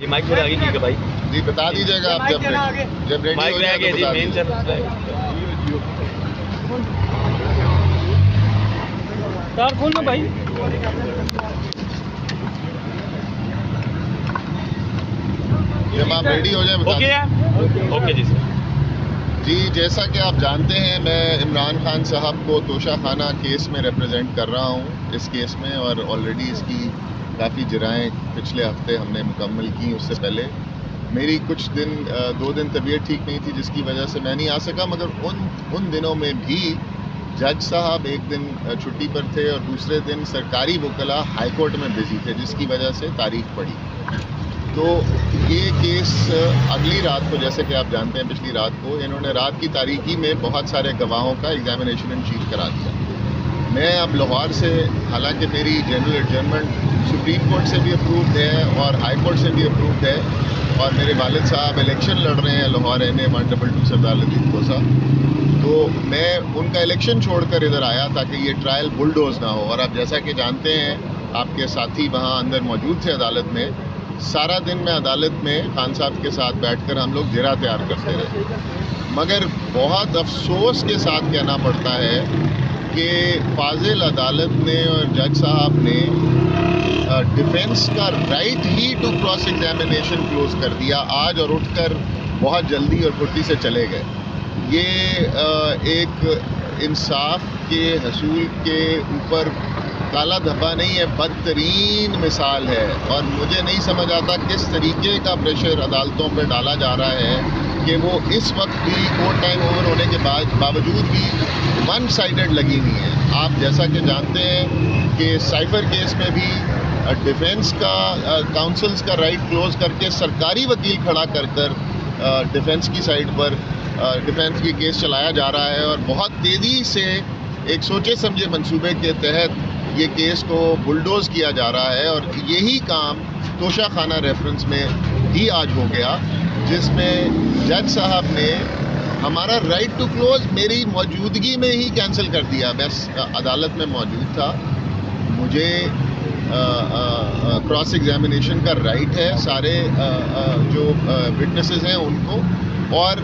جی mic تھوڑا آگے کیجیے بھائی. جی بتا دیجیے گا آپ جب ریڈی مائک ہو میں جائے آگے تو جی بتا مین دیجیے. سر کھولنا بھائی. جب آپ ریڈی ہو جائیں بتا اوکے دیجیے. اوکے جی سر. جی جیسا کہ آپ جانتے ہیں میں عمران خان صاحب کو توشہ خانہ کیس میں ریپرزینٹ کر رہا ہوں اس کیس میں، اور آلریڈی اس کی کافی جرائیں پچھلے ہفتے ہم نے مکمل کی. اس سے پہلے میری کچھ دن 2 دن طبیعت ٹھیک نہیں تھی جس کی وجہ سے میں نہیں آ سکا، مگر ان دنوں میں بھی جج صاحب ایک دن چھٹی پر تھے اور دوسرے دن سرکاری وکلاء ہائی کورٹ میں بزی تھے، جس کی وجہ سے تاریخ پڑی. تو یہ کیس اگلی رات کو، جیسے کہ آپ جانتے ہیں پچھلی رات کو انہوں نے رات کی تاریکی میں بہت سارے گواہوں کا ایگزامینیشن ان چیف کرا دیا. میں اب لاہور سے، حالانکہ میری جنرل ایڈجرنمنٹ سپریم کورٹ سے بھی اپرووڈ ہے اور ہائی کورٹ سے بھی اپرووڈ ہے، اور میرے والد صاحب الیکشن لڑ رہے ہیں لاہور NA 122 سردار لطیف کوسہ، تو میں ان کا الیکشن چھوڑ کر ادھر آیا تاکہ یہ ٹرائل بلڈوز نہ ہو. اور اب جیسا کہ جانتے ہیں آپ کے ساتھی وہاں اندر موجود تھے عدالت میں، سارا دن میں عدالت میں خان صاحب کے ساتھ بیٹھ کر ہم لوگ جرا تیار کرتے رہے. مگر بہت افسوس کے ساتھ کہنا پڑتا ہے کہ فاضل عدالت نے اور جج صاحب نے ڈیفینس کا رائٹ ہی ٹو کراس ایگزامینیشن کلوز کر دیا آج، اور اٹھ کر بہت جلدی اور پھرتی سے چلے گئے. یہ ایک انصاف کے حصول کے اوپر کالا دھبا نہیں ہے، بدترین مثال ہے. اور مجھے نہیں سمجھ آتا کس طریقے کا پریشر عدالتوں پہ ڈالا جا رہا ہے کہ وہ اس وقت بھی کورٹ ٹائم اوور ہونے کے باوجود بھی ون سائیڈڈ لگی ہوئی ہیں. آپ جیسا کہ جانتے ہیں کہ سائفر کیس میں بھی ڈیفینس کا کاؤنسلز کا رائٹ کلوز کر کے سرکاری وکیل کھڑا کر ڈیفینس کی سائڈ پر ڈیفینس کی کیس چلایا جا رہا ہے، اور بہت تیزی سے ایک سوچے سمجھے منصوبے کے تحت یہ کیس کو بلڈوز کیا جا رہا ہے. اور یہی کام توشہ خانہ ریفرنس میں ہی آج ہو گیا، جس میں جج صاحب نے ہمارا رائٹ ٹو کلوز میری موجودگی میں ہی کینسل کر دیا. میں عدالت میں موجود تھا، مجھے کراس ایگزامینیشن کا رائٹ ہے سارے جو وٹنسز ہیں ان کو، اور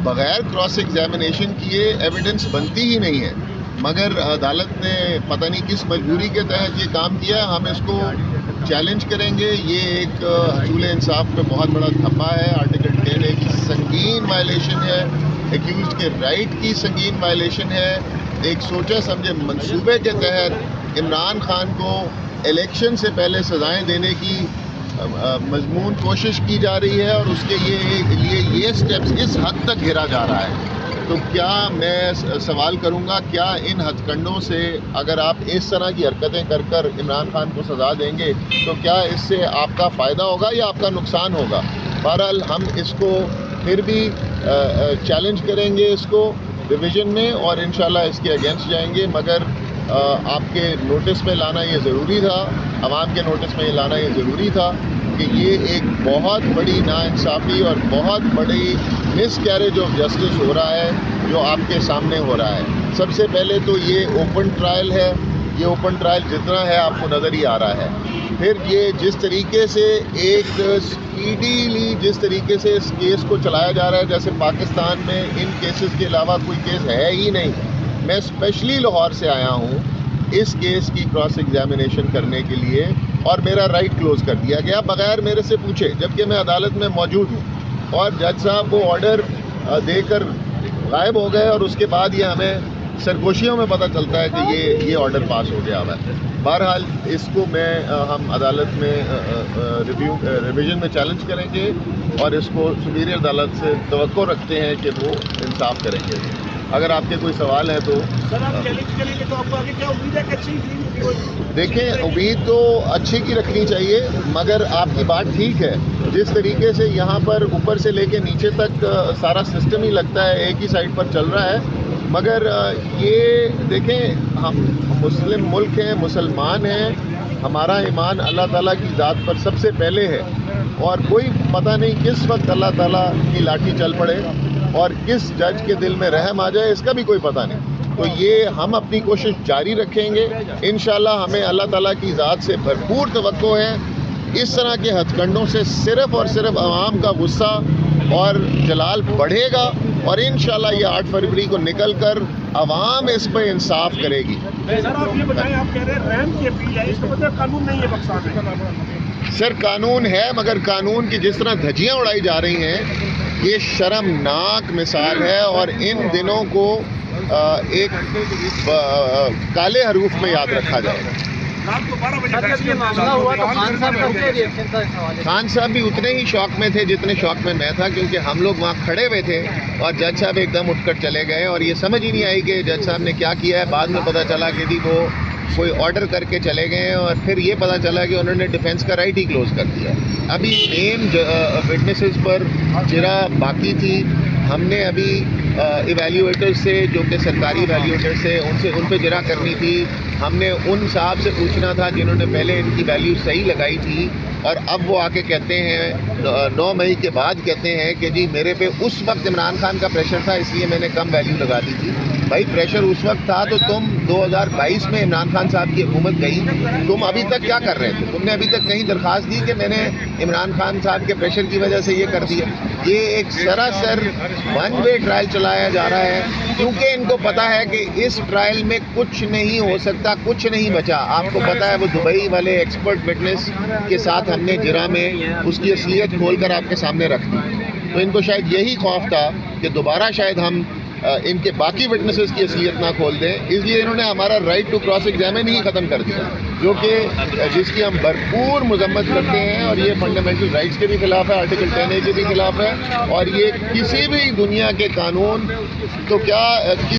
بغیر کراس ایگزامینیشن کیے ایویڈنس بنتی ہی نہیں ہے. مگر عدالت نے پتہ نہیں کس مجبوری کے تحت یہ کام کیا. ہم اس کو چیلنج کریں گے. یہ ایک حصول انصاف پہ بہت بڑا دھبا ہے. آرٹیکل 10A کی سنگین وائلیشن ہے، ایکیوزڈ کے رائٹ کی سنگین وائلیشن ہے. ایک سوچے سمجھے منصوبے کے تحت عمران خان کو الیکشن سے پہلے سزائیں دینے کی مضمون کوشش کی جا رہی ہے، اور اس کے لیے یہ سٹیپس اس حد تک گھرا جا رہا ہے. تو کیا میں سوال کروں گا، کیا ان ہتھ کنڈوں سے اگر آپ اس طرح کی حرکتیں کر کر عمران خان کو سزا دیں گے تو کیا اس سے آپ کا فائدہ ہوگا یا آپ کا نقصان ہوگا؟ بہرحال ہم اس کو پھر بھی چیلنج کریں گے اس کو ڈویژن میں، اور انشاءاللہ اس کے اگینسٹ جائیں گے. مگر آپ کے نوٹس میں لانا یہ ضروری تھا، عوام کے نوٹس میں لانا یہ ضروری تھا کہ یہ ایک بہت بڑی ناانصافی اور بہت بڑی مس کیریج آف جسٹس ہو رہا ہے جو آپ کے سامنے ہو رہا ہے. سب سے پہلے تو یہ اوپن ٹرائل ہے، یہ اوپن ٹرائل جتنا ہے آپ کو نظر ہی آ رہا ہے. پھر یہ جس طریقے سے ایک اسپیڈیلی جس طریقے سے اس کیس کو چلایا جا رہا ہے، جیسے پاکستان میں ان کیسز کے علاوہ کوئی کیس ہے ہی نہیں. میں اسپیشلی لاہور سے آیا ہوں اس کیس کی کراس ایگزامینیشن کرنے کے لیے، اور میرا رائٹ کلوز کر دیا گیا بغیر میرے سے پوچھے، جبکہ میں عدالت میں موجود ہوں. اور جج صاحب وہ آرڈر دے کر غائب ہو گئے، اور اس کے بعد یہ ہمیں سرگوشیوں میں پتہ چلتا ہے کہ یہ آرڈر پاس ہو گیا ہوا ہے. بہرحال اس کو ہم عدالت میں ریویژن میں چیلنج کریں گے، اور اس کو سپیریئر عدالت سے توقع رکھتے ہیں کہ وہ انصاف کریں گے. اگر آپ کے کوئی سوال ہے تو سر آپ چیلنج کریں گے تو آپ کو آگے کیا امید ہے کہ اچھی ہوگی؟ دیکھیں، امید تو اچھی کی رکھنی چاہیے، مگر آپ کی بات ٹھیک ہے. جس طریقے سے یہاں پر اوپر سے لے کے نیچے تک سارا سسٹم ہی لگتا ہے ایک ہی سائڈ پر چل رہا ہے. مگر یہ دیکھیں، ہم مسلم ملک ہیں، مسلمان ہیں، ہمارا ایمان اللہ تعالیٰ کی ذات پر سب سے پہلے ہے، اور کوئی پتہ نہیں کس وقت اللہ تعالیٰ کی لاٹھی چل پڑے اور کس جج کے دل میں رحم آ جائے، اس کا بھی کوئی پتہ نہیں. تو یہ ہم اپنی کوشش جاری رکھیں گے. انشاءاللہ ہمیں اللہ تعالیٰ کی ذات سے بھرپور توقع ہے اس طرح کے ہتھ کنڈوں سے صرف اور صرف عوام کا غصہ اور جلال بڑھے گا، اور انشاءاللہ یہ 8 فروری کو نکل کر عوام اس پہ انصاف کرے گی۔ سر آپ یہ بتائیں، آپ کہہ رہے ہیں رحم کی اپیل ہے، اس کا مطلب قانون نہیں ہے پاکستان میں؟ سر قانون ہے، مگر قانون کی جس طرح دھجیاں اڑائی جا رہی ہیں یہ شرمناک مثال ہے، اور ان دنوں کو ایک کالے حروف میں یاد رکھا جائے گا۔ رات کو 12 بجے جب یہ معاملہ ہوا تو خان صاحب کا کیا ریئیکشن تھا اس حوالے سے؟ خان صاحب بھی اتنے ہی شوق میں تھے جتنے شوق میں میں تھا، کیونکہ ہم لوگ وہاں کھڑے ہوئے تھے اور جج صاحب ایک دم اٹھ کر چلے گئے، اور یہ سمجھ ہی نہیں آئی کہ جج صاحب نے کیا کیا ہے۔ بعد میں پتہ چلا کہ جی وہ کوئی آرڈر کر کے چلے گئے، اور پھر یہ پتہ چلا کہ انہوں نے ڈیفینس کا رائٹ ہی کلوز کر دیا۔ ابھی مین وٹنسز پر جرا باقی تھی، ہم نے ابھی ایویلیویٹر سے، جو کہ سرکاری ایویلیویٹر سے ان پہ جرا کرنی تھی۔ ہم نے ان صاحب سے پوچھنا تھا جنہوں نے پہلے ان کی ویلیو صحیح لگائی تھی، اور اب وہ آ کے کہتے ہیں 9 مئی کے بعد کہتے ہیں کہ جی میرے پہ اس وقت عمران خان کا پریشر تھا اس لیے میں نے کم ویلیو لگا دی تھی۔ بھائی پریشر اس وقت تھا تو تم 2022 میں عمران خان صاحب کی حکومت گئی، تم ابھی تک کیا کر رہے تھے؟ تم نے ابھی تک کہیں درخواست دی کہ میں نے عمران خان صاحب کے پریشر کی وجہ سے یہ کر دیا؟ یہ ایک سراسر ون وے ٹرائل چلایا جا رہا ہے، کیونکہ ان کو پتہ ہے کہ اس ٹرائل میں کچھ نہیں ہو سکتا، کچھ نہیں بچا۔ آپ کو پتہ ہے وہ دبئی والے ایکسپرٹ وٹنس کے ساتھ ہم نے جرا میں اس کی اصلیت کھول کر آپ کے سامنے رکھ دی، تو ان کو شاید یہی خوف تھا کہ دوبارہ شاید ہم ان کے باقی وٹنسز کی اصلیت نہ کھول دیں، اس لیے انہوں نے ہمارا رائٹ ٹو کراس ایگزامن ہی ختم کر دیا، جو کہ جس کی ہم بھرپور مذمت کرتے ہیں، اور یہ فنڈامنٹل رائٹس کے بھی خلاف ہے، آرٹیکل 10A کے بھی خلاف ہے، اور یہ کسی بھی دنیا کے قانون تو کیا